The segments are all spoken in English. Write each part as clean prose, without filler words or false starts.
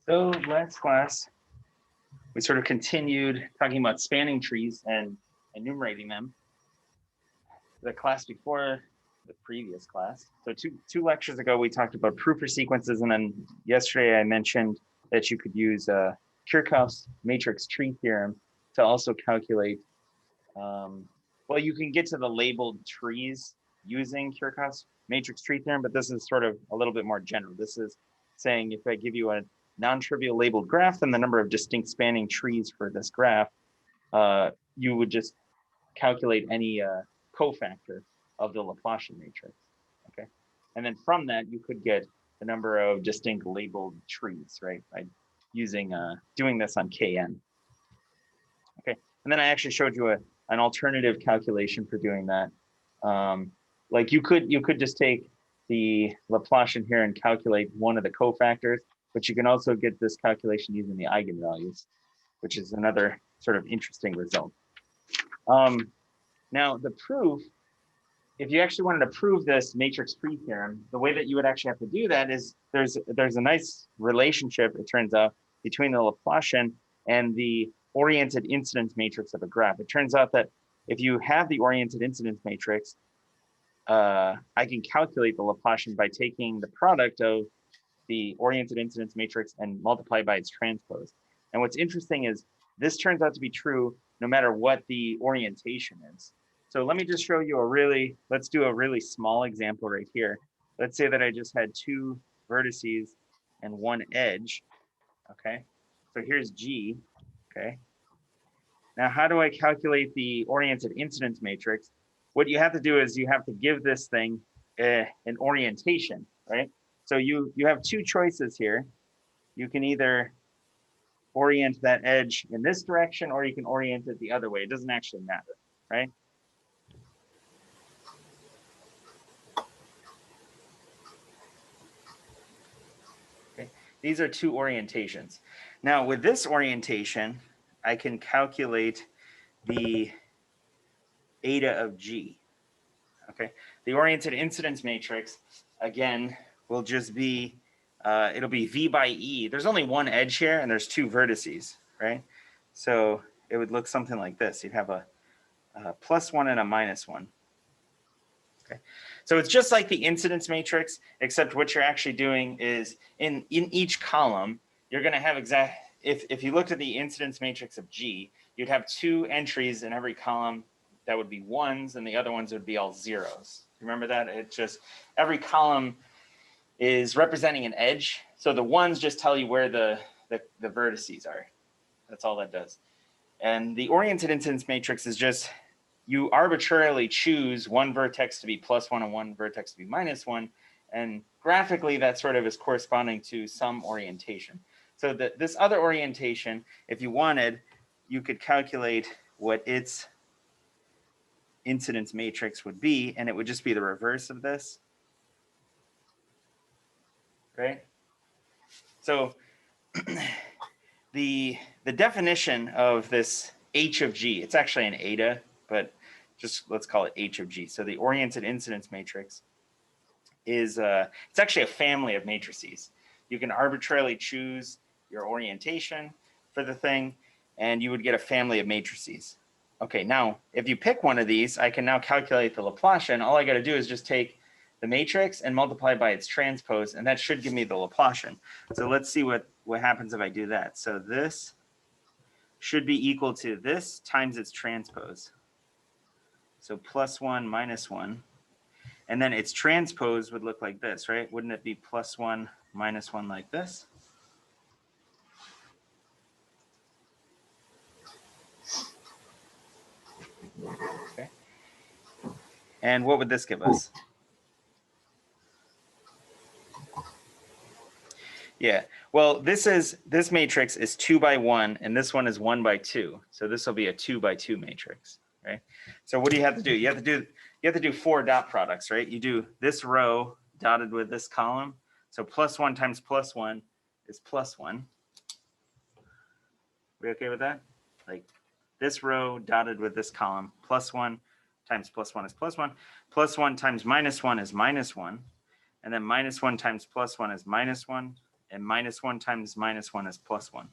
So last class, we sort of continued talking about spanning trees and enumerating them. The class before the previous class. So two lectures ago, we talked about proof for sequences. And then yesterday I mentioned that you could use Kirchhoff's matrix tree theorem to also calculate, well, you can get to the labeled trees using Kirchhoff's matrix tree theorem, but this is sort of a little bit more general. This is saying if I give you a non-trivial labeled graph, then the number of distinct spanning trees for this graph, you would just calculate any cofactor of the Laplacian matrix, okay? And then from that, you could get the number of distinct labeled trees, right? By using, doing this on Kn, okay? And then I actually showed you an alternative calculation for doing that. Like you could just take the Laplacian here and calculate one of the cofactors, but you can also get this calculation using the eigenvalues, which is another sort of interesting result. Now the proof, if you actually wanted to prove this matrix tree theorem, the way that you would actually have to do that is there's a nice relationship, it turns out, between the Laplacian and the oriented incidence matrix of a graph. It turns out that if you have the oriented incidence matrix, I can calculate the Laplacian by taking the product of the oriented incidence matrix and multiply by its transpose. And what's interesting is this turns out to be true no matter what the orientation is. So let me just show you let's do a really small example right here. Let's say that I just had two vertices and one edge, okay? So here's G, okay? Now, how do I calculate the oriented incidence matrix? What you have to do is you have to give this thing an orientation, right? So you have two choices here. You can either orient that edge in this direction or you can orient it the other way. It doesn't actually matter, right? Okay. These are two orientations. Now with this orientation, I can calculate the eta of G. Okay, the oriented incidence matrix, again, will just be, it'll be V by E. There's only one edge here and there's two vertices, right? So it would look something like this. You'd have a +1 and a -1. Okay, so it's just like the incidence matrix, except what you're actually doing is in each column, you're going to have if you looked at the incidence matrix of G, you'd have two entries in every column that would be ones and the other ones would be all zeros. Remember that? It's just every column is representing an edge. So the ones just tell you where the vertices are. That's all that does. And the oriented incidence matrix is just you arbitrarily choose one vertex to be +1 and one vertex to be -1. And graphically, that sort of is corresponding to some orientation. So this other orientation, if you wanted, you could calculate what its incidence matrix would be, and it would just be the reverse of this, right? So the definition of this H of G, it's actually an eta, but just let's call it H of G. So the oriented incidence matrix is, it's actually a family of matrices. You can arbitrarily choose your orientation for the thing, and you would get a family of matrices. Okay, now, if you pick one of these, I can now calculate the Laplacian. All I got to do is just take the matrix and multiply by its transpose, and that should give me the Laplacian. So let's see what happens if I do that. So this should be equal to this times its transpose. So +1 -1. And then its transpose would look like this, right? Wouldn't it be +1 -1 like this? Okay. And what would this give us? Yeah, well, this matrix is 2 by 1, and this one is 1 by 2. So this will be a 2 by 2 matrix, right? So what do you have to do? You have to do 4 dot products, right? You do this row dotted with this column. So +1 times +1 is +1. We okay with that? Like this row dotted with this column, +1 times +1 is +1. +1 times -1 is -1. And then -1 times +1 is -1. And -1 times -1 is +1.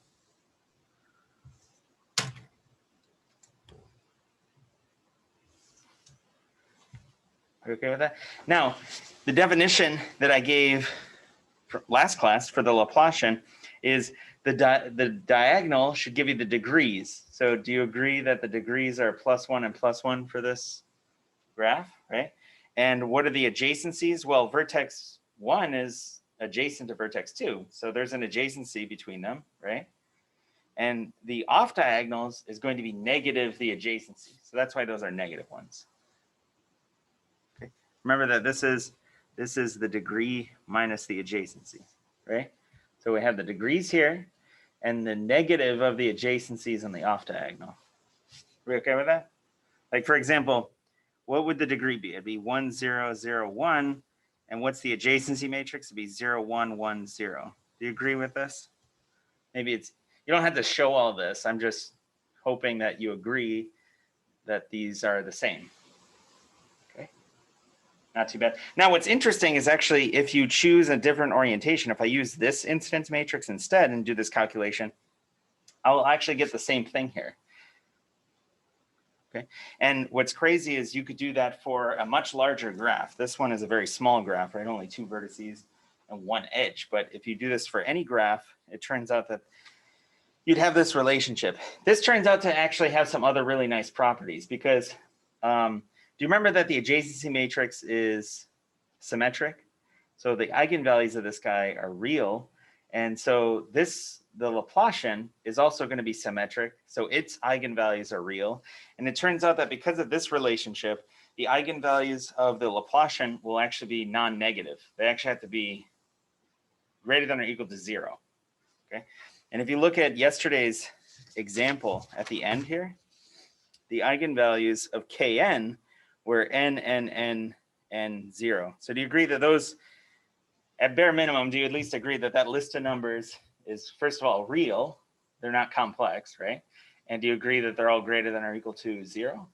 Are you okay with that? Now, the definition that I gave for last class for the Laplacian is the diagonal should give you the degrees. So do you agree that the degrees are +1 and +1 for this graph, right? And what are the adjacencies? Well, vertex 1 is adjacent to vertex 2. So there's an adjacency between them, right? And the off diagonals is going to be negative the adjacency. So that's why those are negative ones. Okay. Remember that this is the degree minus the adjacency, right? So we have the degrees here and the negative of the adjacencies on the off diagonal. Are we okay with that? Like for example, what would the degree be? It'd be 1, 0, 0, 1. And what's the adjacency matrix? It'd be 0, 1, 1, 0. Do you agree with this? Maybe it's, you don't have to show all this. I'm just hoping that you agree that these are the same. Okay, not too bad. Now what's interesting is actually if you choose a different orientation, if I use this incidence matrix instead and do this calculation, I'll actually get the same thing here. Okay, and what's crazy is you could do that for a much larger graph. This one is a very small graph, right? Only 2 vertices and 1 edge. But if you do this for any graph, it turns out that you'd have this relationship. This turns out to actually have some other really nice properties because do you remember that the adjacency matrix is symmetric? So the eigenvalues of this guy are real. And so the Laplacian is also going to be symmetric. So its eigenvalues are real. And it turns out that because of this relationship, the eigenvalues of the Laplacian will actually be non-negative. They actually have to be greater than or equal to 0. Okay. And if you look at yesterday's example at the end here, the eigenvalues of Kn were n, n, n, n, 0. So do you agree that those, at bare minimum, do you at least agree that that list of numbers is, first of all, real? They're not complex, right? And do you agree that they're all greater than or equal to 0?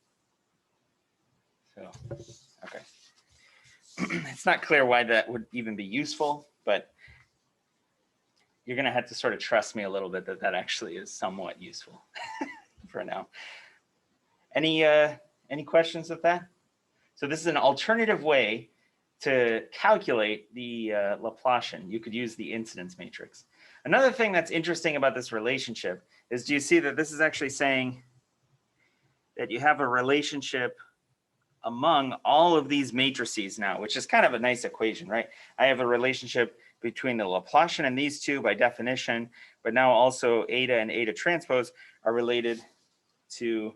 So, okay. It's not clear why that would even be useful, but you're going to have to sort of trust me a little bit that that actually is somewhat useful for now. Any questions with that? So this is an alternative way to calculate the Laplacian. You could use the incidence matrix. Another thing that's interesting about this relationship is, do you see that this is actually saying that you have a relationship among all of these matrices now, which is kind of a nice equation, right? I have a relationship between the Laplacian and these two by definition, but now also eta and eta transpose are related to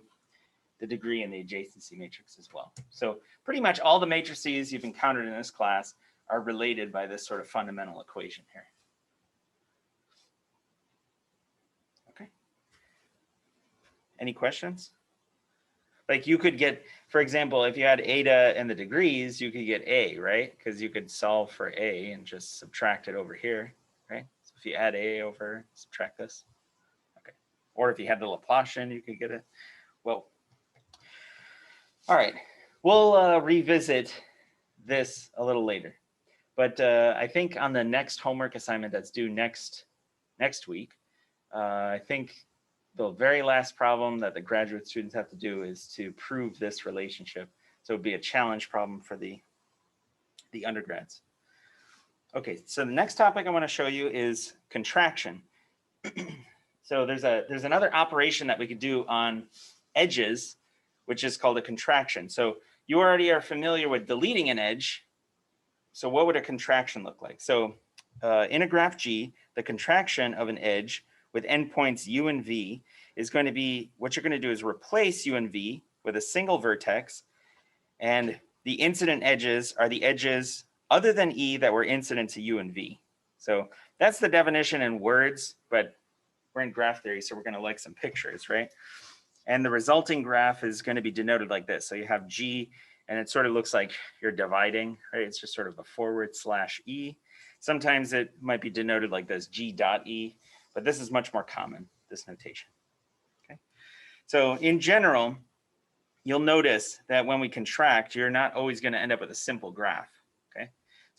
the degree in the adjacency matrix as well. So pretty much all the matrices you've encountered in this class are related by this sort of fundamental equation here. Okay. Any questions? Like you could get, for example, if you had eta and the degrees, you could get a, right? Because you could solve for a and just subtract it over here, right? So if you add a over, subtract this. Okay. Or if you had the Laplacian, you could get it. Well, all right. We'll revisit this a little later. But I think on the next homework assignment that's due next week, I think the very last problem that the graduate students have to do is to prove this relationship. So it would be a challenge problem for the undergrads. Okay, so the next topic I want to show you is contraction. So there's another operation that we could do on edges, which is called a contraction. So you already are familiar with deleting an edge. So what would a contraction look like? So in a graph G, the contraction of an edge with endpoints u and v is going to be, what you're going to do is replace u and v with a single vertex, and the incident edges are the edges other than e that were incident to u and v. So that's the definition in words, but we're in graph theory, so we're going to like some pictures, right? And the resulting graph is going to be denoted like this. So you have G, and it sort of looks like you're dividing, right? It's just sort of a /E. Sometimes it might be denoted like this, G dot E, but this is much more common, this notation. Okay. So in general, you'll notice that when we contract, you're not always going to end up with a simple graph. Okay.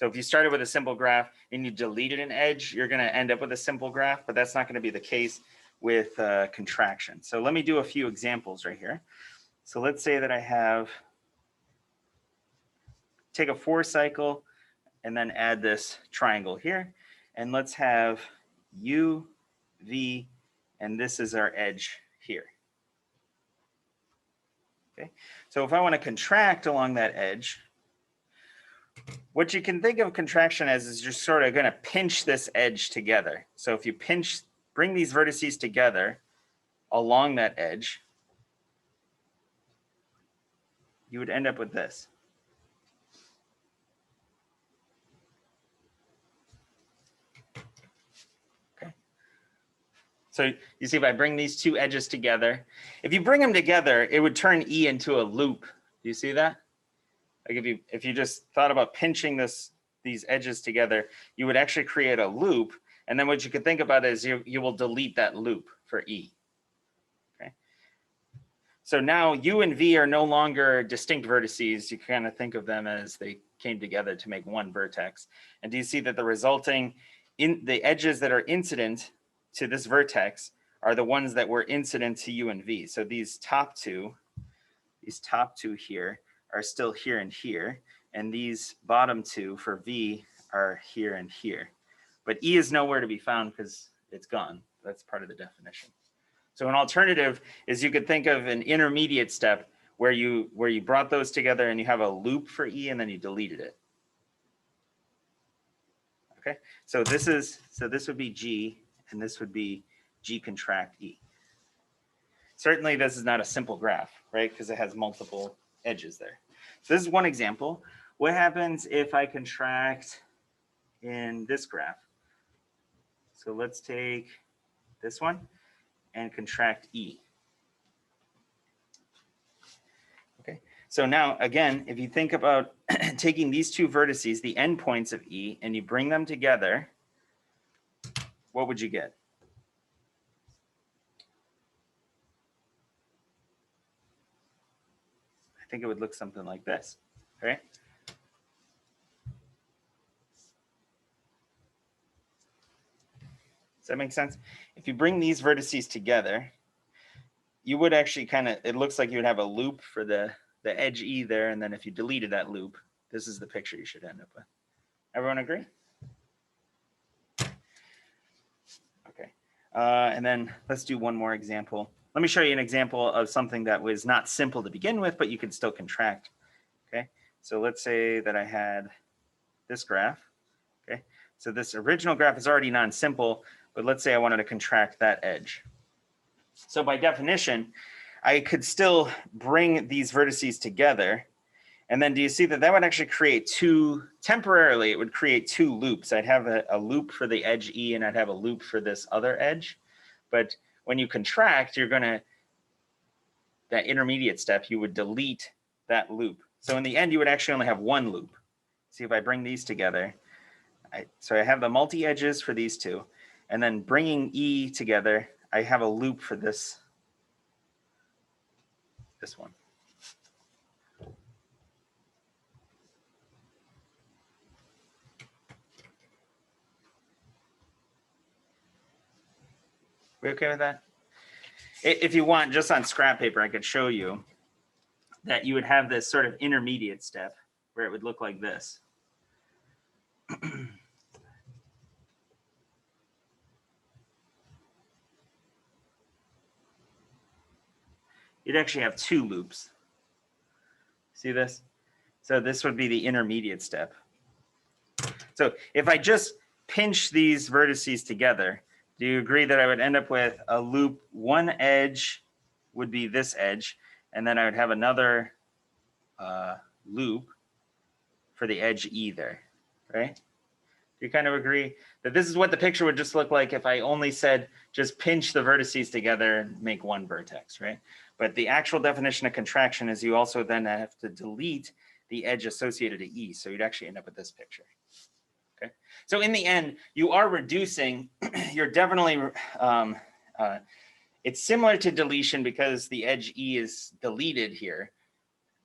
So if you started with a simple graph and you deleted an edge, you're going to end up with a simple graph, but that's not going to be the case with contraction. So let me do a few examples right here. So let's say that I have, take a 4 cycle and then add this triangle here. And let's have U, V, and this is our edge here. Okay, so if I want to contract along that edge, what you can think of contraction as is just sort of going to pinch this edge together. So if you bring these vertices together along that edge, you would end up with this. Okay. So you see, if I bring these two edges together, if you bring them together, it would turn E into a loop. Do you see that? Like if you just thought about pinching these edges together, you would actually create a loop. And then what you could think about is you will delete that loop for E. Okay. So now U and V are no longer distinct vertices. You kind of think of them as they came together to make one vertex. And do you see that the resulting the edges that are incident to this vertex are the ones that were incident to U and V. So these top two here are still here and here, and these bottom two for V are here and here. But E is nowhere to be found because it's gone. That's part of the definition. So an alternative is you could think of an intermediate step where you brought those together and you have a loop for E and then you deleted it. Okay, so this would be G and this would be G contract E. Certainly this is not a simple graph, right? Because it has multiple edges there. So this is one example. What happens if I contract in this graph? So let's take this one and contract E. Okay, so now again, if you think about taking these two vertices, the endpoints of E, and you bring them together, what would you get? I think it would look something like this, right? Does that make sense? If you bring these vertices together, you would actually it looks like you would have a loop for the edge E there, and then if you deleted that loop, this is the picture you should end up with. Everyone agree? Okay, and then let's do one more example. Let me show you an example of something that was not simple to begin with, but you can still contract. Okay, so let's say that I had this graph. Okay, so this original graph is already non-simple, but let's say I wanted to contract that edge. So by definition, I could still bring these vertices together. And then do you see that that would actually create temporarily, it would create two loops. I'd have a loop for the edge E and I'd have a loop for this other edge. But when you contract, that intermediate step, you would delete that loop. So in the end, you would actually only have one loop. See, if I bring these together, so I have the multi-edges for these two, and then bringing E together, I have a loop for this one. We okay with that? If you want, just on scrap paper, I could show you that you would have this sort of intermediate step where it would look like this. You'd actually have two loops. See this? So this would be the intermediate step. So if I just pinch these vertices together, do you agree that I would end up with a loop? One edge would be this edge, and then I would have another loop for the edge E there, right? Do you kind of agree that this is what the picture would just look like if I only said just pinch the vertices together and make one vertex, right? But the actual definition of contraction is you also then have to delete the edge associated to E, so you'd actually end up with this picture. Okay, so in the end, you are reducing. You're definitely. It's similar to deletion because the edge E is deleted here,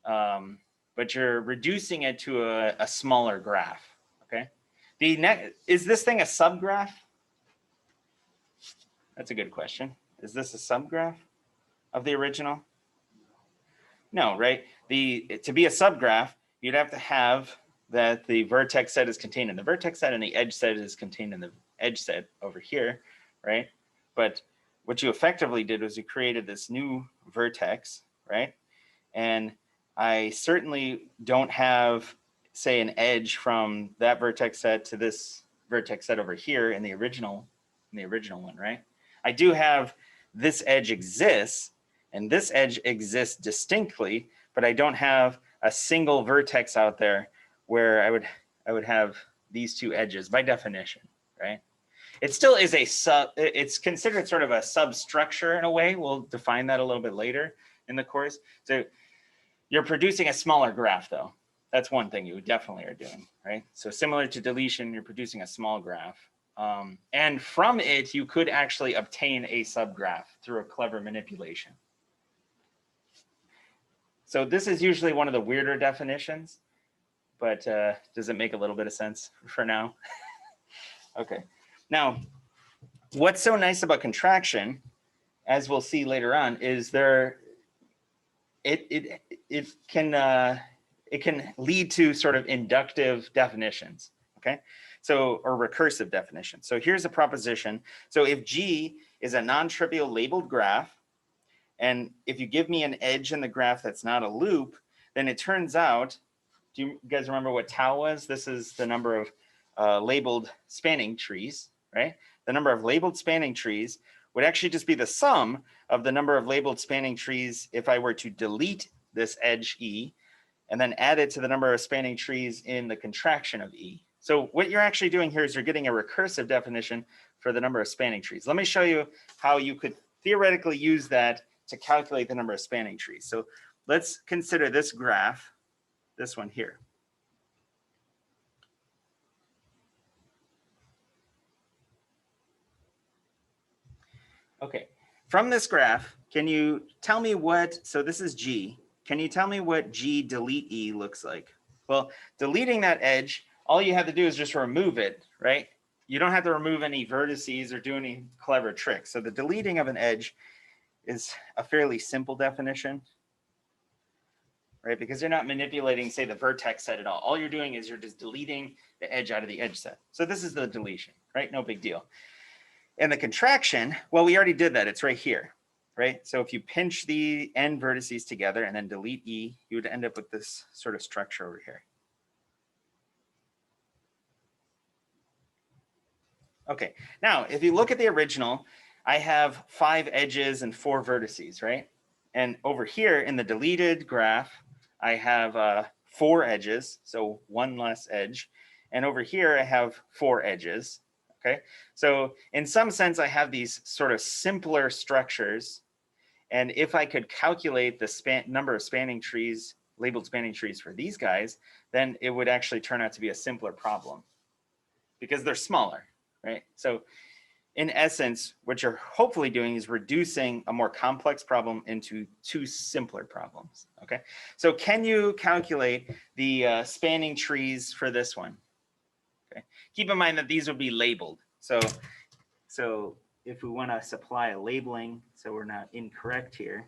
but you're reducing it to a smaller graph. Okay, Is this thing a subgraph? That's a good question. Is this a subgraph of the original? No, right? To be a subgraph, you'd have to have that the vertex set is contained in the vertex set and the edge set is contained in the edge set over here, right? But what you effectively did was you created this new vertex, right? And I certainly don't have, say, an edge from that vertex set to this vertex set over here in the original one, right? I do have this edge exists, and this edge exists distinctly, but I don't have a single vertex out there where I would have these two edges by definition, right? It still is it's considered sort of a substructure in a way. We'll define that a little bit later in the course. So you're producing a smaller graph though. That's one thing you definitely are doing, right? So similar to deletion, you're producing a small graph. And from it, you could actually obtain a subgraph through a clever manipulation. So this is usually one of the weirder definitions, but does it make a little bit of sense for now? Okay. Now, what's so nice about contraction, as we'll see later on, is it can lead to sort of inductive definitions, okay? So, or recursive definitions. So here's a proposition. So if G is a non-trivial labeled graph, and if you give me an edge in the graph that's not a loop, then it turns out, do you guys remember what tau was? This is the number of labeled spanning trees, right? The number of labeled spanning trees would actually just be the sum of the number of labeled spanning trees if I were to delete this edge E and then add it to the number of spanning trees in the contraction of E. So what you're actually doing here is you're getting a recursive definition for the number of spanning trees. Let me show you how you could theoretically use that to calculate the number of spanning trees. So let's consider this graph, this one here. Okay, from this graph, can you tell me what, so this is G, can you tell me what G delete E looks like? Well, deleting that edge, all you have to do is just remove it, right? You don't have to remove any vertices or do any clever tricks. So the deleting of an edge is a fairly simple definition, right? Because you're not manipulating, say, the vertex set at all. All you're doing is you're just deleting the edge out of the edge set. So this is the deletion, right? No big deal. And the contraction, well, we already did that. It's right here, right? So if you pinch the end vertices together and then delete E, you would end up with this sort of structure over here. Okay, now if you look at the original, I have 5 edges and 4 vertices, right? And over here in the deleted graph, I have 4 edges, so 1 less edge. And over here, I have 4 edges, okay? So in some sense, I have these sort of simpler structures. And if I could calculate the number of spanning trees, labeled spanning trees for these guys, then it would actually turn out to be a simpler problem because they're smaller, right? So in essence, what you're hopefully doing is reducing a more complex problem into 2 simpler problems, okay? So can you calculate the spanning trees for this one? Okay. Keep in mind that these would be labeled. So if we want to supply a labeling, so we're not incorrect here.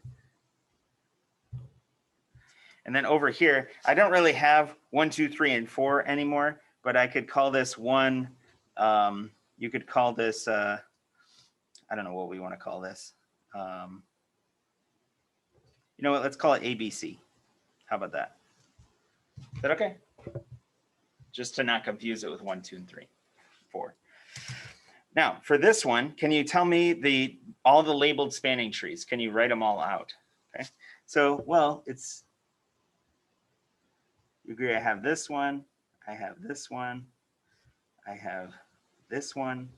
And then over here, I don't really have 1, 2, 3, and 4 anymore, but I could call this one, you could call this, I don't know what we want to call this. You know what, let's call it ABC. How about that? Is that okay? Just to not confuse it with 1, 2, and 3, 4. Now, for this one, can you tell me all the labeled spanning trees? Can you write them all out? Okay. So, well, you agree I have this one, I have this one, I have this one,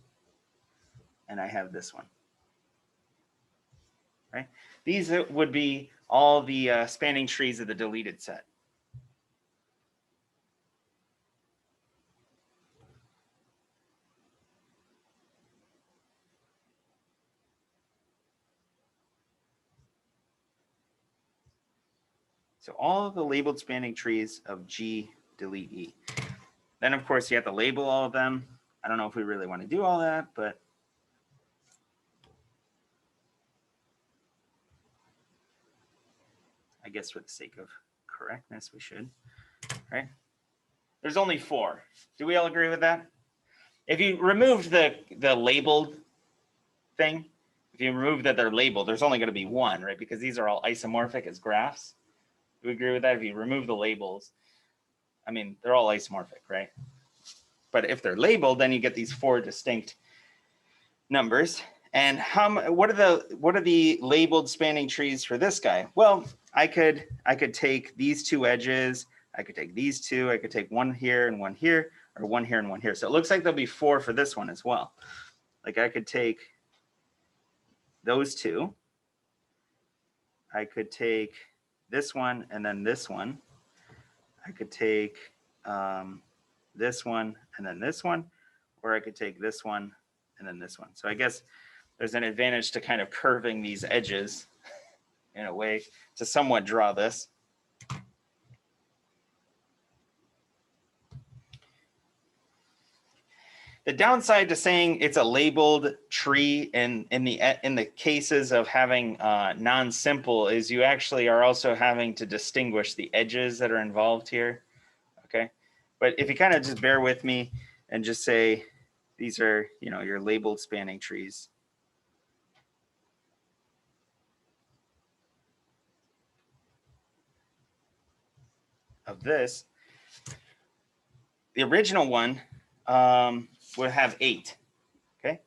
and I have this one. Right? These would be all the spanning trees of the deleted set. So all of the labeled spanning trees of G delete E. Then of course you have to label all of them. I don't know if we really want to do all that, but I guess for the sake of correctness, we should, right? There's only 4. Do we all agree with that? If you removed the labeled thing, if you remove that they're labeled, there's only going to be 1, right? Because these are all isomorphic as graphs. Do we agree with that? If you remove the labels, I mean, they're all isomorphic, right? But if they're labeled, then you get these 4 distinct numbers. And what are the labeled spanning trees for this guy? Well, I could take these 2 edges. I could take these 2. I could take 1 here and 1 here, or 1 here and 1 here. So it looks like there'll be 4 for this one as well. Like I could take those 2. I could take this one and then this one. I could take this one and then this one, or I could take this one and then this one. So I guess there's an advantage to kind of curving these edges in a way to somewhat draw this. The downside to saying it's a labeled tree in the cases of having non-simple is you actually are also having to distinguish the edges that are involved here. Okay, but if you kind of just bear with me and just say these are, you know, your labeled spanning trees. Of this, the original one would have 8. Okay,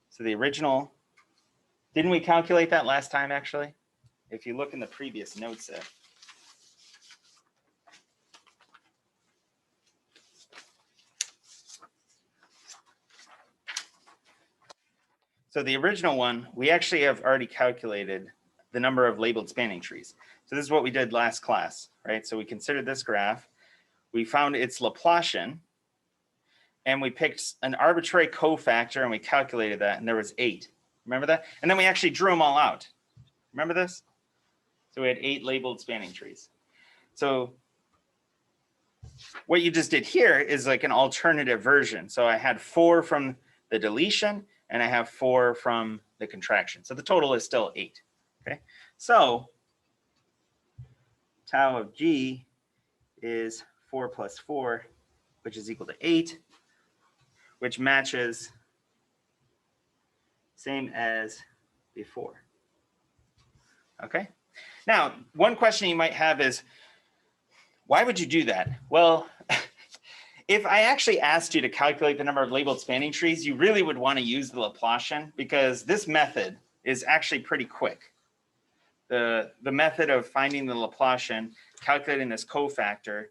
so the original, didn't we calculate that last time actually? If you look in the previous note set. So the original one, we actually have already calculated the number of labeled spanning trees. So this is what we did last class, right? So we considered this graph, we found its Laplacian, and we picked an arbitrary cofactor and we calculated that, and there was 8. Remember that? And then we actually drew them all out. Remember this? So we had 8 labeled spanning trees. So what you just did here is like an alternative version. So I had 4 from the deletion and I have 4 from the contraction. So the total is still 8. Okay. So tau of G is 4 plus 4, which is equal to 8, which matches same as before. Okay. Now, one question you might have is, why would you do that? Well, if I actually asked you to calculate the number of labeled spanning trees, you really would want to use the Laplacian because this method is actually pretty quick. The method of finding the Laplacian, calculating this cofactor,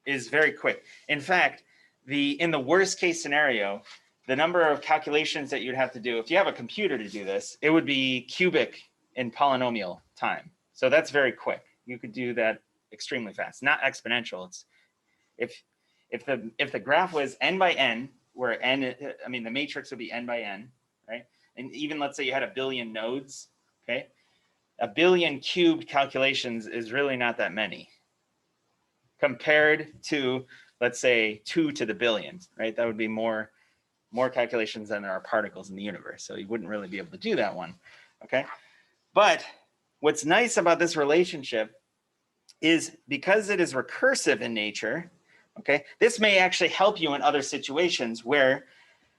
is very quick. In fact, in the worst case scenario, the number of calculations that you'd have to do, if you have a computer to do this, it would be cubic in polynomial time. So that's very quick. You could do that extremely fast, not exponential. It's if the graph was n by n, where n, I mean, the matrix would be n by n, right? And even let's say you had a billion nodes, okay? A billion cubed calculations is really not that many compared to, let's say, 2 to the billion, right? That would be more calculations than there are particles in the universe. So you wouldn't really be able to do that one, okay? But what's nice about this relationship is because it is recursive in nature, okay, this may actually help you in other situations where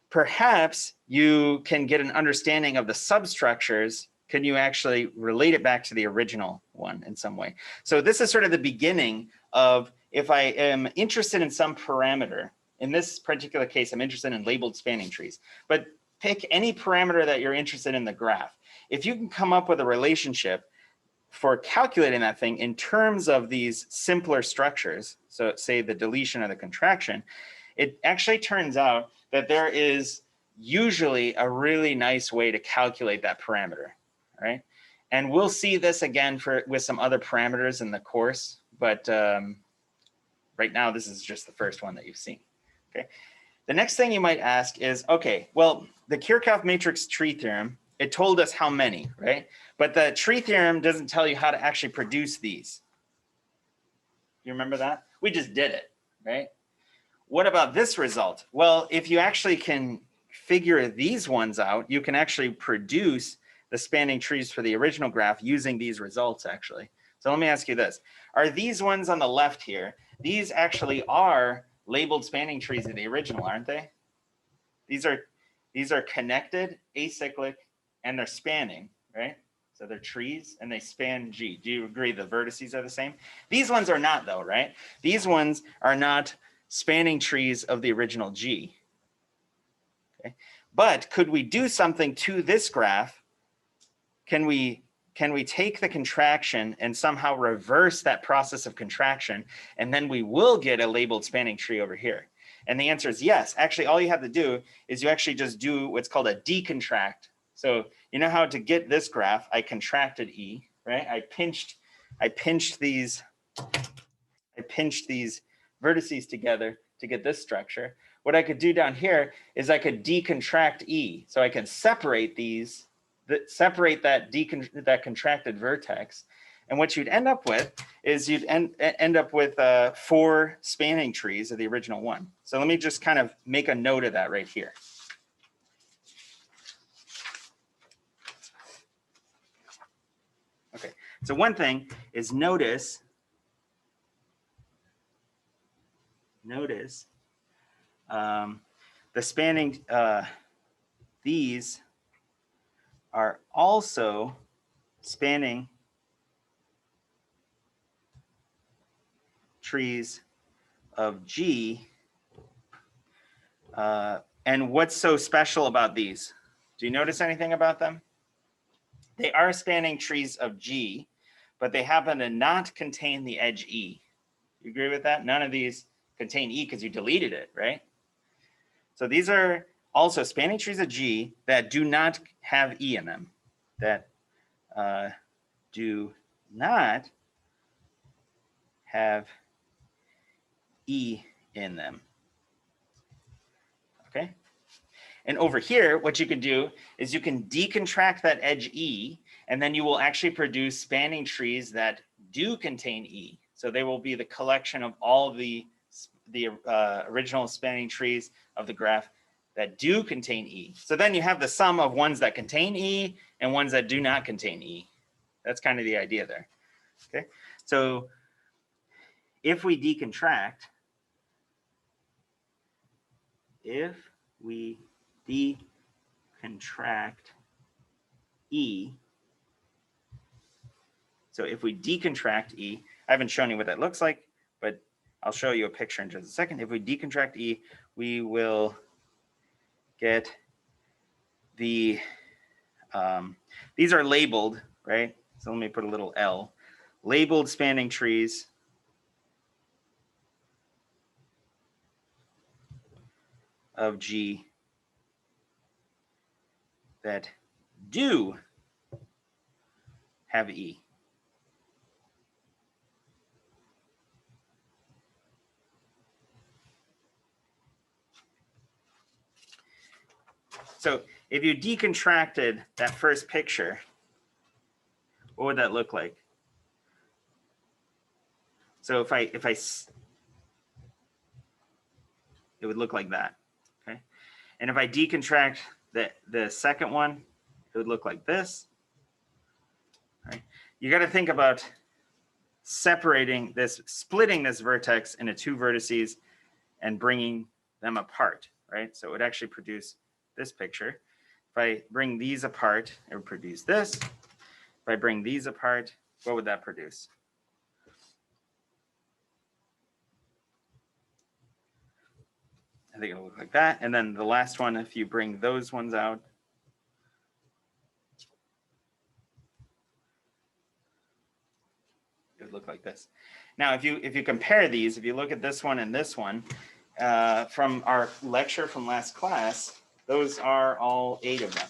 perhaps you can get an understanding of the substructures. Can you actually relate it back to the original one in some way? So this is sort of the beginning of, if I am interested in some parameter, in this particular case, I'm interested in labeled spanning trees, but pick any parameter that you're interested in the graph. If you can come up with a relationship for calculating that thing in terms of these simpler structures, so say the deletion or the contraction, it actually turns out that there is usually a really nice way to calculate that parameter, right? And we'll see this again with some other parameters in the course, but right now this is just the first one that you've seen, okay? The next thing you might ask is, okay, well, the Kirchhoff matrix tree theorem, it told us how many, right? But the tree theorem doesn't tell you how to actually produce these. You remember that? We just did it, right? What about this result? Well, if you actually can figure these ones out, you can actually produce the spanning trees for the original graph using these results actually. So let me ask you this. Are these ones on the left here, these actually are labeled spanning trees of the original, aren't they? These are connected, acyclic, and they're spanning, right? So they're trees and they span G. Do you agree the vertices are the same? These ones are not though, right? These ones are not spanning trees of the original G. Okay. But could we do something to this graph? Can we take the contraction and somehow reverse that process of contraction, and then we will get a labeled spanning tree over here? And the answer is yes. Actually, all you have to do is you actually just do what's called a decontract. So you know how to get this graph, I contracted E, right? I pinched these vertices together to get this structure. What I could do down here is I could decontract E. So I can separate these, separate that contracted vertex. And what you'd end up with is you'd end up with 4 spanning trees of the original one. So let me just kind of make a note of that right here. Okay, so one thing is notice the spanning, these are also spanning trees of G. And what's so special about these? Do you notice anything about them? They are spanning trees of G, but they happen to not contain the edge E. You agree with that? None of these contain E because you deleted it, right? So these are also spanning trees of G that do not have E in them, that do not have E in them. Okay. And over here, what you can do is you can decontract that edge E, and then you will actually produce spanning trees that do contain E. So they will be the collection of all the original spanning trees of the graph that do contain E. So then you have the sum of ones that contain E and ones that do not contain E. That's kind of the idea there. Okay. So if we decontract, E, so if we decontract E, I haven't shown you what that looks like, but I'll show you a picture in just a second. If we decontract E, we will get the, these are labeled, right? So let me put a little L, labeled spanning trees of G that do have E. So if you decontracted that first picture, what would that look like? So if I, it would look like that, okay? And if I decontract the second one, it would look like this, right? You got to think about separating this, splitting this vertex into 2 vertices and bringing them apart, right? So it would actually produce this picture. If I bring these apart, it would produce this. If I bring these apart, what would that produce? I think it'll look like that. And then the last one, if you bring those ones out, it would look like this. Now, if you compare these, if you look at this one and this one, from our lecture from last class, those are all 8 of them.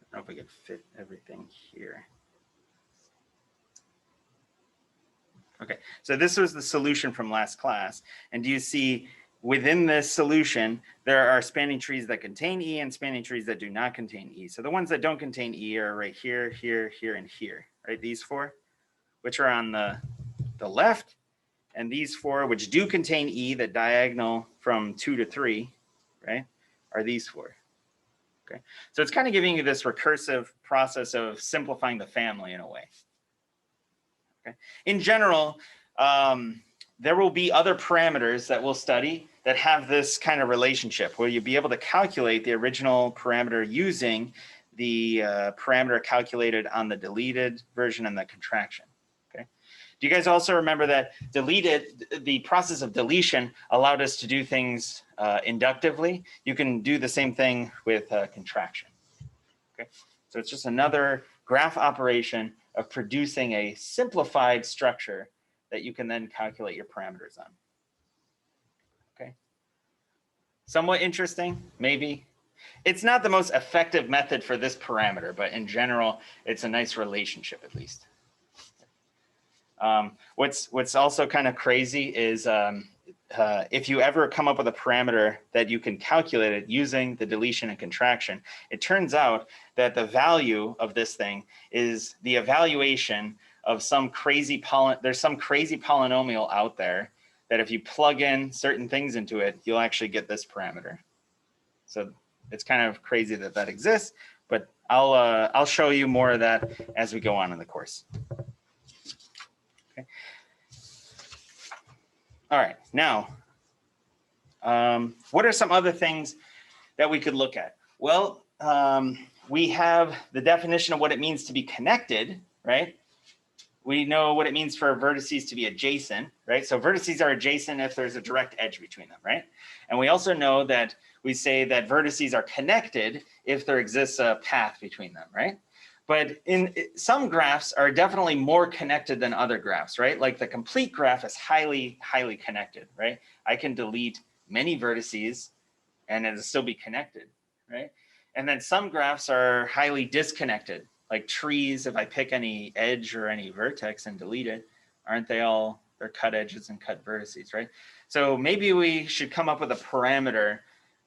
I don't know if we could fit everything here. Okay, So this was the solution from last class. And do you see within this solution, there are spanning trees that contain E and spanning trees that do not contain E. So the ones that don't contain E are right here, here, here, and here, right? These four, which are on the left, and these four, which do contain E, the diagonal from 2 to 3, right, are these four. Okay, so it's kind of giving you this recursive process of simplifying the family in a way. Okay, in general, there will be other parameters that we'll study that have this kind of relationship where you'll be able to calculate the original parameter using the parameter calculated on the deleted version and the contraction. Okay. Do you guys also remember that the process of deletion allowed us to do things inductively? You can do the same thing with contraction. Okay. So it's just another graph operation of producing a simplified structure that you can then calculate your parameters on. Okay. Somewhat interesting, maybe. It's not the most effective method for this parameter, but in general, it's a nice relationship at least. What's also kind of crazy is if you ever come up with a parameter that you can calculate it using the deletion and contraction, it turns out that the value of this thing is the evaluation of some crazy there's some crazy polynomial out there that if you plug in certain things into it, you'll actually get this parameter. So it's kind of crazy that that exists, but I'll show you more of that as we go on in the course. Okay. All right, now, what are some other things that we could look at? Well, we have the definition of what it means to be connected, right? We know what it means for vertices to be adjacent, right? So vertices are adjacent if there's a direct edge between them, right? And we also know that we say that vertices are connected if there exists a path between them, right? But in some graphs are definitely more connected than other graphs, right? Like the complete graph is highly, highly connected, right? I can delete many vertices and it'll still be connected, right? And then some graphs are highly disconnected, like trees. If I pick any edge or any vertex and delete it, aren't they all, they're cut edges and cut vertices, right? So maybe we should come up with a parameter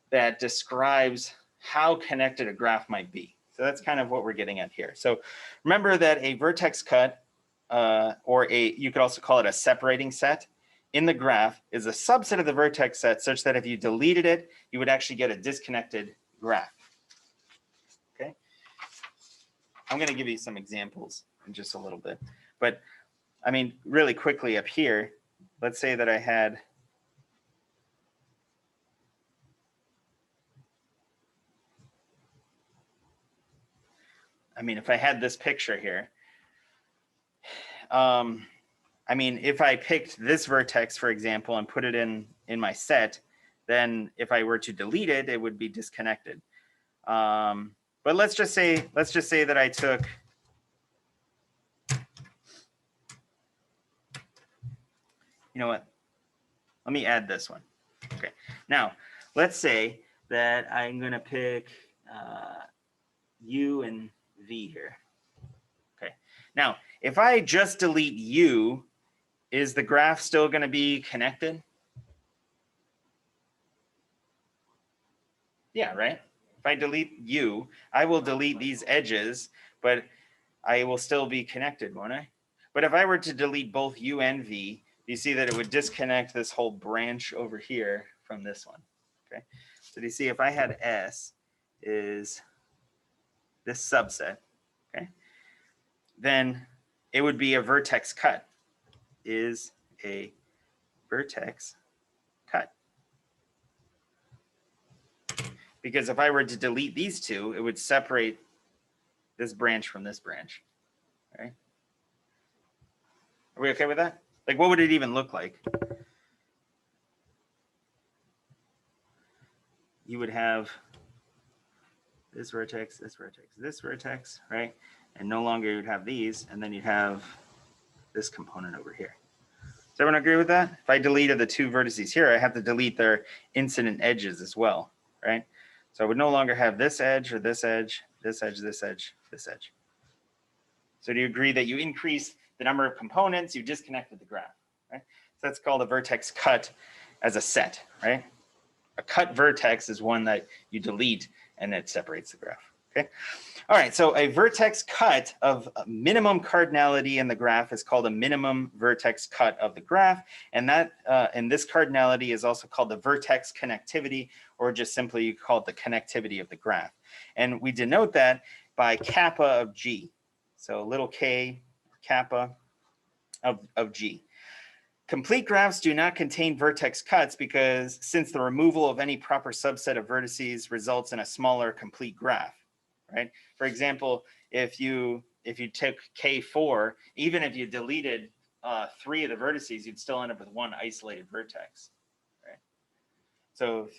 that describes how connected a graph might be. So that's kind of what we're getting at here. So remember that a vertex cut, you could also call it a separating set, in the graph is a subset of the vertex set such that if you deleted it, you would actually get a disconnected graph. Okay. I'm going to give you some examples in just a little bit. But I mean, really quickly up here, let's say that I had if I had this picture here, I mean, if I picked this vertex, for example, and put it in my set, then if I were to delete it, it would be disconnected. But let's just say that I took, you know what? Let me add this one. Okay. Now, let's say that I'm going to pick U and V here. Okay. Now, if I just delete U, is the graph still going to be connected? Yeah, right? If I delete U, I will delete these edges, but I will still be connected, won't I? But if I were to delete both U and V, you see that it would disconnect this whole branch over here from this one, okay? So do you see if I had S is this subset, okay? Then it would be a vertex cut, is a vertex cut. Because if I were to delete these two, it would separate this branch from this branch, right? Are we okay with that? Like, what would it even look like? You would have this vertex, this vertex, this vertex, right? And no longer you'd have these, and then you'd have this component over here. Does everyone agree with that? If I deleted the two vertices here, I have to delete their incident edges as well, right? So I would no longer have this edge or this edge, this edge, this edge, this edge. So do you agree that you increase the number of components, you disconnected the graph, right? So that's called a vertex cut as a set, right? A cut vertex is one that you delete and it separates the graph, okay? All right, so a vertex cut of minimum cardinality in the graph is called a minimum vertex cut of the graph. And that, and this cardinality is also called the vertex connectivity, or just simply you call it the connectivity of the graph. And we denote that by kappa of G. So little k kappa of G. Complete graphs do not contain vertex cuts because since the removal of any proper subset of vertices results in a smaller complete graph, right? For example, if you took K4, even if you deleted 3 of the vertices, you'd still end up with one isolated vertex, right? So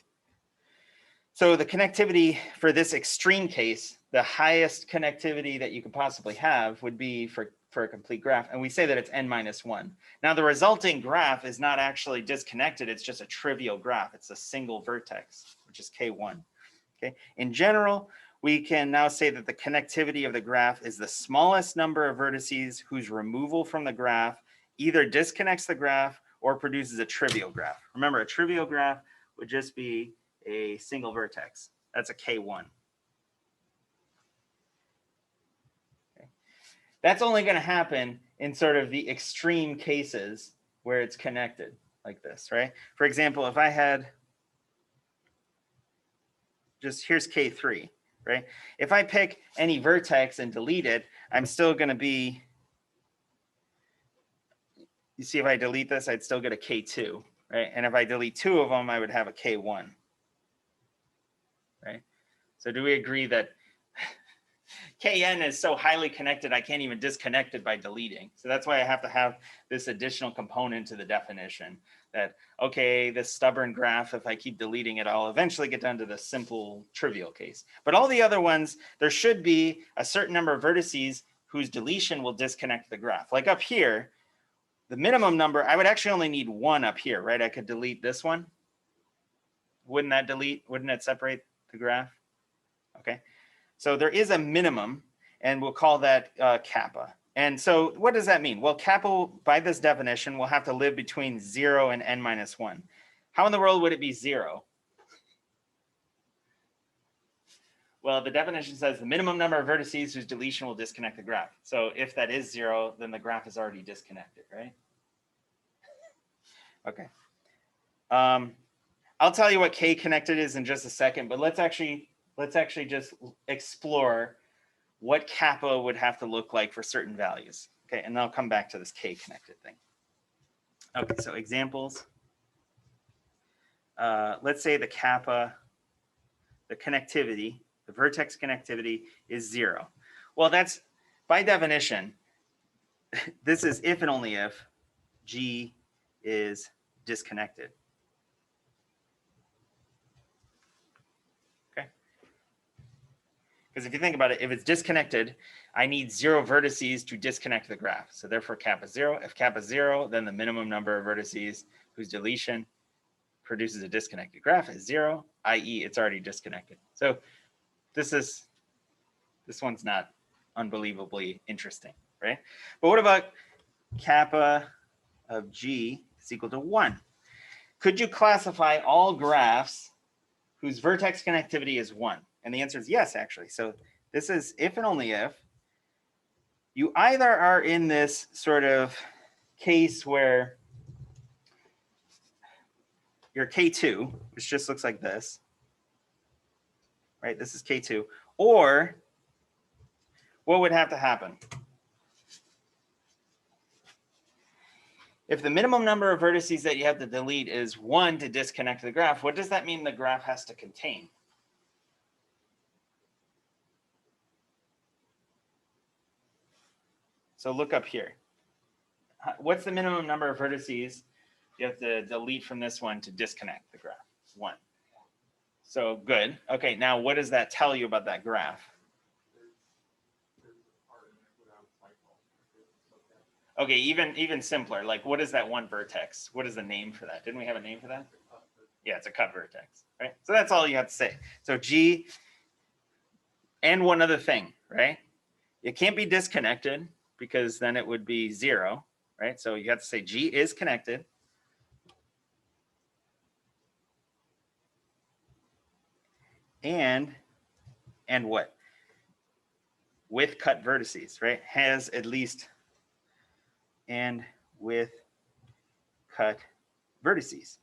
the connectivity for this extreme case, the highest connectivity that you could possibly have would be for a complete graph. And we say that it's n-1. Now the resulting graph is not actually disconnected. It's just a trivial graph. It's a single vertex, which is K1. Okay. In general, we can now say that the connectivity of the graph is the smallest number of vertices whose removal from the graph either disconnects the graph or produces a trivial graph. Remember, a trivial graph would just be a single vertex. That's a K1. Okay. That's only going to happen in sort of the extreme cases where it's connected like this, right? For example, if I had just here's K3, right? If I pick any vertex and delete it, I'm still going to be, you see, if I delete this, I'd still get a K2, right? And if I delete 2 of them, I would have a K1, right? So do we agree that Kn is so highly connected, I can't even disconnect it by deleting. So that's why I have to have this additional component to the definition that, okay, this stubborn graph, if I keep deleting it, I'll eventually get down to the simple trivial case. But all the other ones, there should be a certain number of vertices whose deletion will disconnect the graph. Like up here, the minimum number, I would actually only need 1 up here, right? I could delete this one. Wouldn't that separate the graph? Okay. So there is a minimum, and we'll call that kappa. And so what does that mean? Well, kappa, by this definition, will have to live between 0 and n-1. How in the world would it be 0? Well, the definition says the minimum number of vertices whose deletion will disconnect the graph. So if that is 0, then the graph is already disconnected, right? Okay. I'll tell you what k-connected is in just a second, but let's actually just explore what kappa would have to look like for certain values. Okay, and then I'll come back to this k-connected thing. Okay, so examples. Let's say the kappa, the connectivity, the vertex connectivity is 0. Well, that's, by definition, this is if and only if G is disconnected. Because if you think about it, if it's disconnected, I need 0 vertices to disconnect the graph. So therefore kappa 0. If kappa 0, then the minimum number of vertices whose deletion produces a disconnected graph is 0, i.e. it's already disconnected. So this one's not unbelievably interesting, right? But what about kappa of G is equal to 1? Could you classify all graphs whose vertex connectivity is 1? And the answer is yes, actually. So this is if and only if you either are in this sort of case where your K2, which just looks like this, right? This is K2. Or what would have to happen? If the minimum number of vertices that you have to delete is 1 to disconnect the graph, what does that mean the graph has to contain? So look up here. What's the minimum number of vertices you have to delete from this one to disconnect the graph? 1. So good. Okay, now what does that tell you about that graph? Okay, even simpler. Like, what is that one vertex? What is the name for that? Didn't we have a name for that? Yeah, it's a cut vertex, right? So that's all you have to say. So G, and one other thing, right? It can't be disconnected because then it would be 0. right? So you have to say G is connected. And what? With cut vertices, right? Has at least and with cut vertices.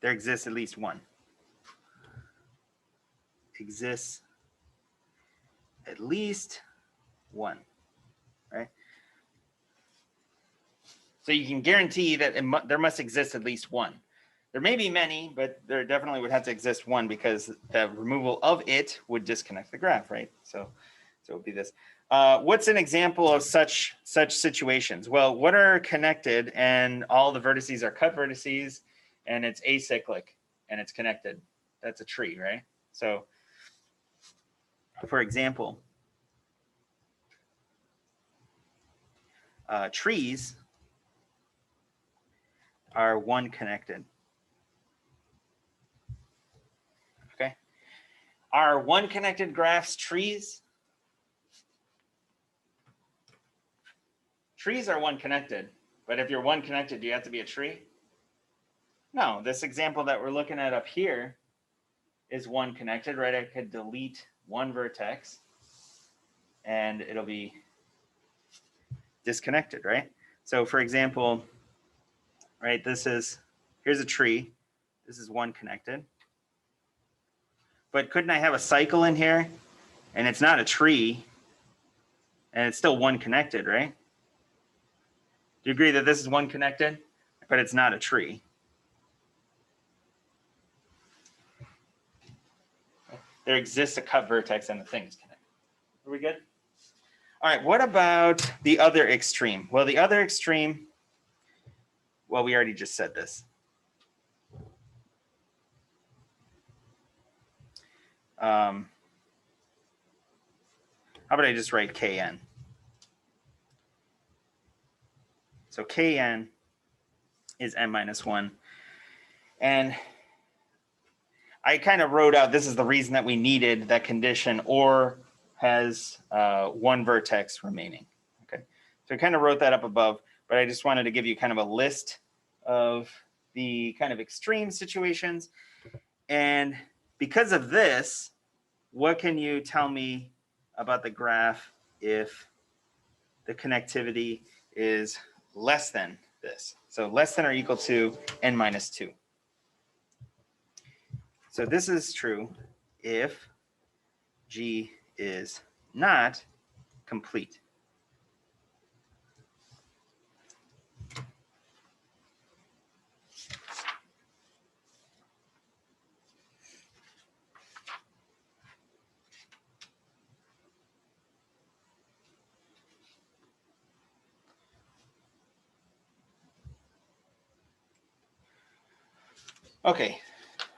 There exists at least one. Exists at least one, right? So you can guarantee that there must exist at least one. There may be many, but there definitely would have to exist one because the removal of it would disconnect the graph, right? So it would be this. What's an example of such situations? Well, what are connected and all the vertices are cut vertices and it's acyclic and it's connected? That's a tree, right? So for example, trees are one connected. Okay. Are one connected graphs trees? Trees are one connected, but if you're one connected, do you have to be a tree? No, this example that we're looking at up here is one connected, right? I could delete one vertex and it'll be disconnected, right? So for example, right, here's a tree. This is one connected. But couldn't I have a cycle in here and it's not a tree and it's still one connected, right? Do you agree that this is one connected, but it's not a tree? There exists a cut vertex and the thing is connected. Are we good? All right, what about the other extreme? Well, the other extreme, well, we already just said this. How about I just write Kn? So Kn is n minus 1. And I kind of wrote out, this is the reason that we needed that condition, or has one vertex remaining. Okay, so I kind of wrote that up above, but I just wanted to give you kind of a list of the kind of extreme situations. And because of this, what can you tell me about the graph if the connectivity is less than this? So less than or equal to n minus 2. So this is true if G is not complete. Okay.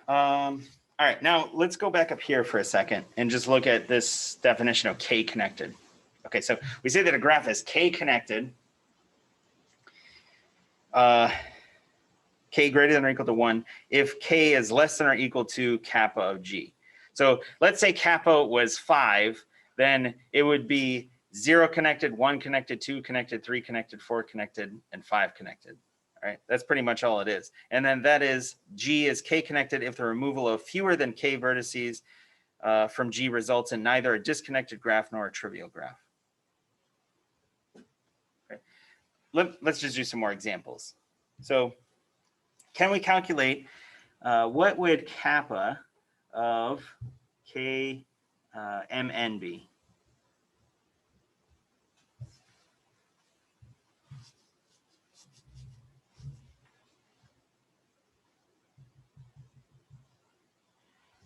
All right, now let's go back up here for a second and just look at this definition of K connected. Okay, so we say that a graph is K connected, K greater than or equal to 1, if K is less than or equal to kappa of G. So let's say kappa was 5, then it would be 0 connected, 1 connected, 2 connected, 3 connected, 4 connected, and 5 connected. All right, that's pretty much all it is. And then that is G is K connected if the removal of fewer than K vertices from G results in neither a disconnected graph nor a trivial graph. Okay. Let's just do some more examples. So can we calculate what would kappa of K MN be?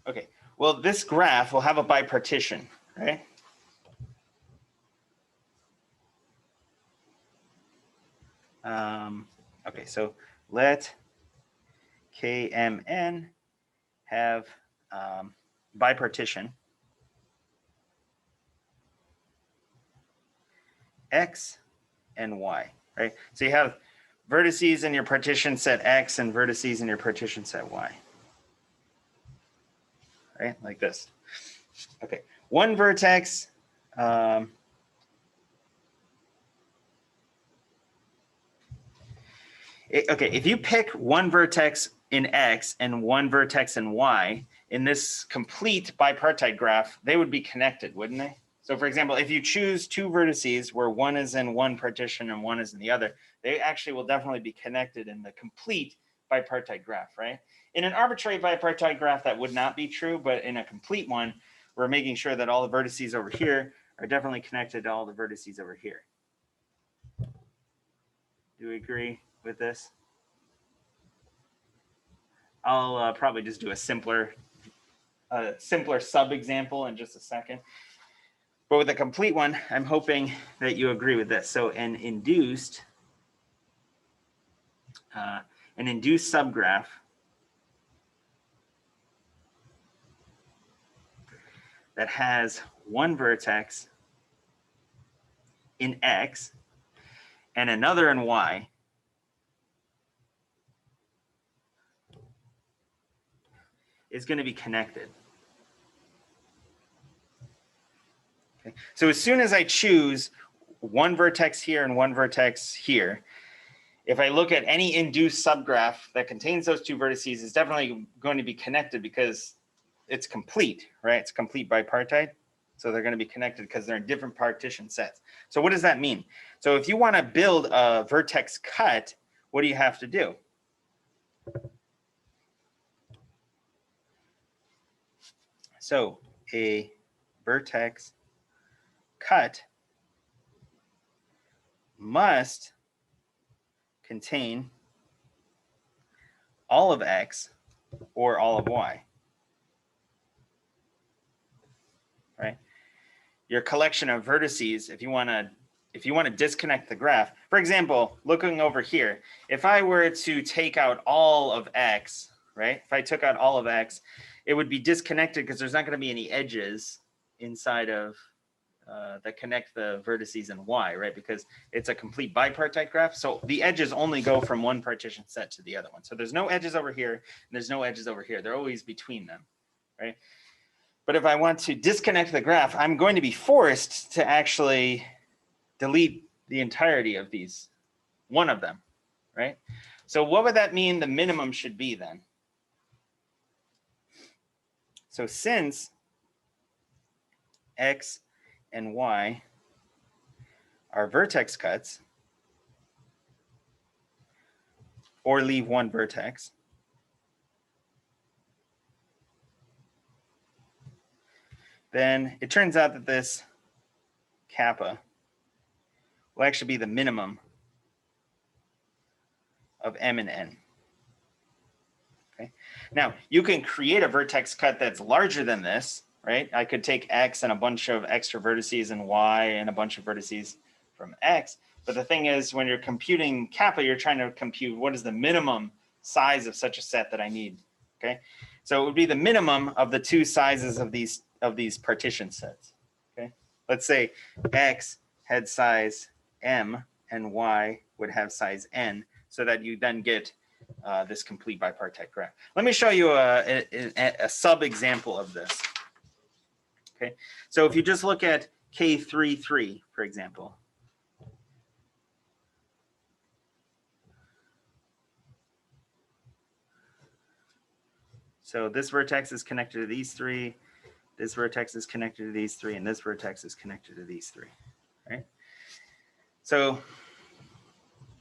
Okay, well, this graph will have a bipartition, right? Okay, so let KMN have bipartition X and Y, right? So you have vertices in your partition set X and vertices in your partition set Y, right? Like this. Okay, one vertex Okay, if you pick one vertex in X and one vertex in Y, in this complete bipartite graph, they would be connected, wouldn't they? So for example, if you choose two vertices where one is in one partition and one is in the other, they actually will definitely be connected in the complete bipartite graph, right? In an arbitrary bipartite graph, that would not be true, but in a complete one, we're making sure that all the vertices over here are definitely connected to all the vertices over here. Do we agree with this? I'll probably just do a simpler sub-example in just a second. But with a complete one, I'm hoping that you agree with this. So an induced subgraph that has one vertex in X and another in Y is going to be connected. Okay. So as soon as I choose one vertex here and one vertex here, if I look at any induced subgraph that contains those two vertices, it's definitely going to be connected because it's complete, right? It's complete bipartite. So they're going to be connected because they're in different partition sets. So what does that mean? So if you want to build a vertex cut, what do you have to do? So a vertex cut must contain all of X or all of Y, right? Your collection of vertices, if you want to disconnect the graph, for example, looking over here, if I were to take out all of X, right? If I took out all of X, it would be disconnected because there's not going to be any edges inside of that connect the vertices in Y, right? Because it's a complete bipartite graph. So the edges only go from one partition set to the other one. So there's no edges over here and there's no edges over here. They're always between them, right? But if I want to disconnect the graph, I'm going to be forced to actually delete the entirety of these, one of them, right? So what would that mean the minimum should be then? So since X and Y are vertex cuts, or leave one vertex, then it turns out that this kappa will actually be the minimum of M and N. Okay. Now, you can create a vertex cut that's larger than this, right? I could take X and a bunch of extra vertices and Y and a bunch of vertices from X. But the thing is, when you're computing kappa, you're trying to compute what is the minimum size of such a set that I need. Okay. So it would be the minimum of the two sizes of these partition sets. Okay. Let's say X had size M and Y would have size N, so that you then get this complete bipartite graph. Let me show you a sub-example of this. Okay, so if you just look at K33, for example. So this vertex is connected to these three, this vertex is connected to these three, and this vertex is connected to these three, right? So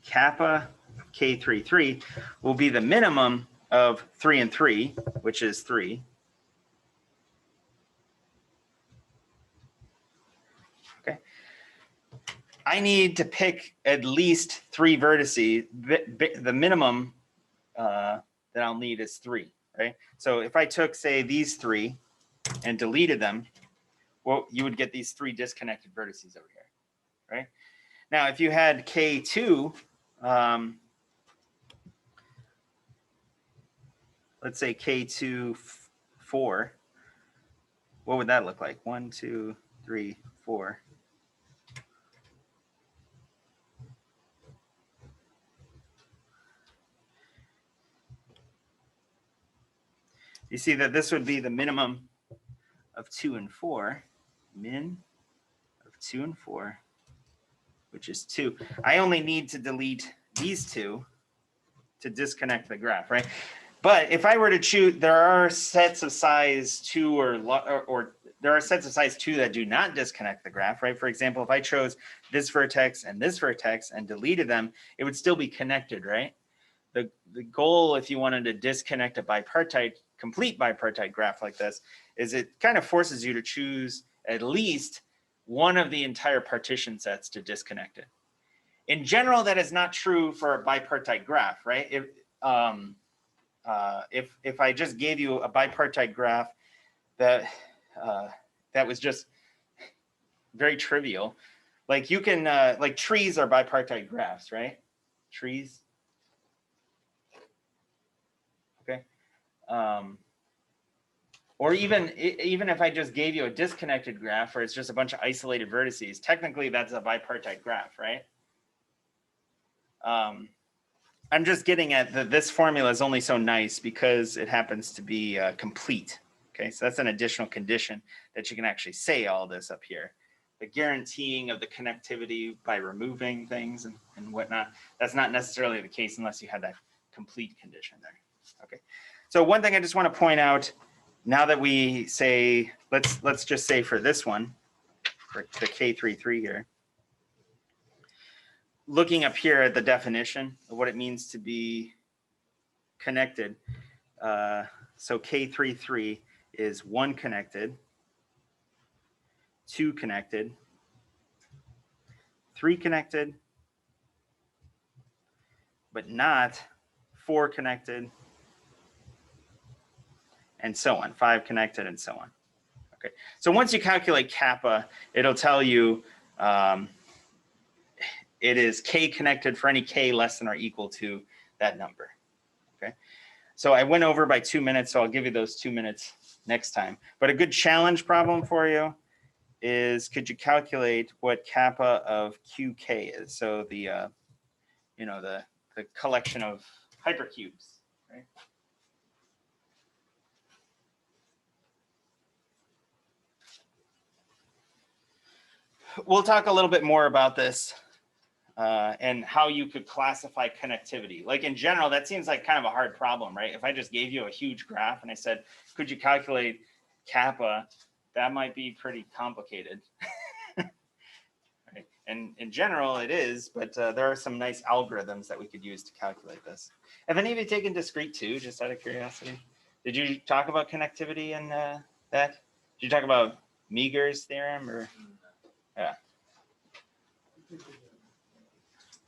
kappa K33 will be the minimum of 3 and 3, which is 3. Okay. I need to pick at least 3 vertices. The minimum that I'll need is 3, right? So if I took, say, these 3 and deleted them, well, you would get these 3 disconnected vertices over here, right? Now, if you had K2, let's say K2 4, what would that look like? 1, 2, 3, 4. You see that this would be the minimum of 2 and 4, min of 2 and 4, which is 2. I only need to delete these 2 to disconnect the graph, right? But if I were to choose, there are sets of size 2 or there are sets of size 2 that do not disconnect the graph, right? For example, if I chose this vertex and deleted them, it would still be connected, right? The goal, if you wanted to disconnect a complete bipartite graph like this, is it kind of forces you to choose at least one of the entire partition sets to disconnect it. In general, that is not true for a bipartite graph, right? If I just gave you a bipartite graph that that was just very trivial, like you can like trees are bipartite graphs, right? Trees. Okay. Or even if I just gave you a disconnected graph where it's just a bunch of isolated vertices, technically that's a bipartite graph, right? I'm just getting at that this formula is only so nice because it happens to be complete. Okay, so that's an additional condition that you can actually say all this up here. The guaranteeing of the connectivity by removing things and whatnot, that's not necessarily the case unless you had that complete condition there. Okay, so one thing I just want to point out, now that we say, let's just say for this one, for the K33 here, looking up here at the definition of what it means to be connected. So K33 is 1 connected, 2 connected, 3 connected, but not 4 connected, and so on, 5 connected, and so on. Okay, so once you calculate kappa, it'll tell you it is K connected for any K less than or equal to that number. Okay, so I went over by 2 minutes, so I'll give you those 2 minutes next time. But a good challenge problem for you is, could you calculate what kappa of QK is? So the you know, the collection of hypercubes, right? We'll talk a little bit more about this and how you could classify connectivity. Like in general, that seems like kind of a hard problem, right? If I just gave you a huge graph and I said, could you calculate kappa, that might be pretty complicated. Right? And in general, it is, but there are some nice algorithms that we could use to calculate this. Have any of you taken discrete too, just out of curiosity? Did you talk about connectivity and that? Did you talk about Meagher's theorem or? Yeah.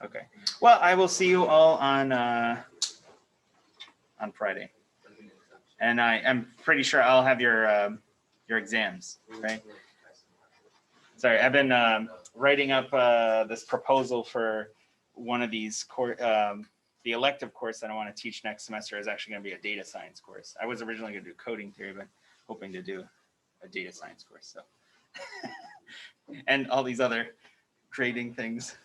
Okay. Well, I will see you all on Friday, and I'm pretty sure I'll have your exams, right? Sorry, I've been writing up this proposal for one of these the elective course that I want to teach next semester is actually going to be a data science course. I was originally going to do coding theory, but hoping to do a data science course. So, and all these other grading things.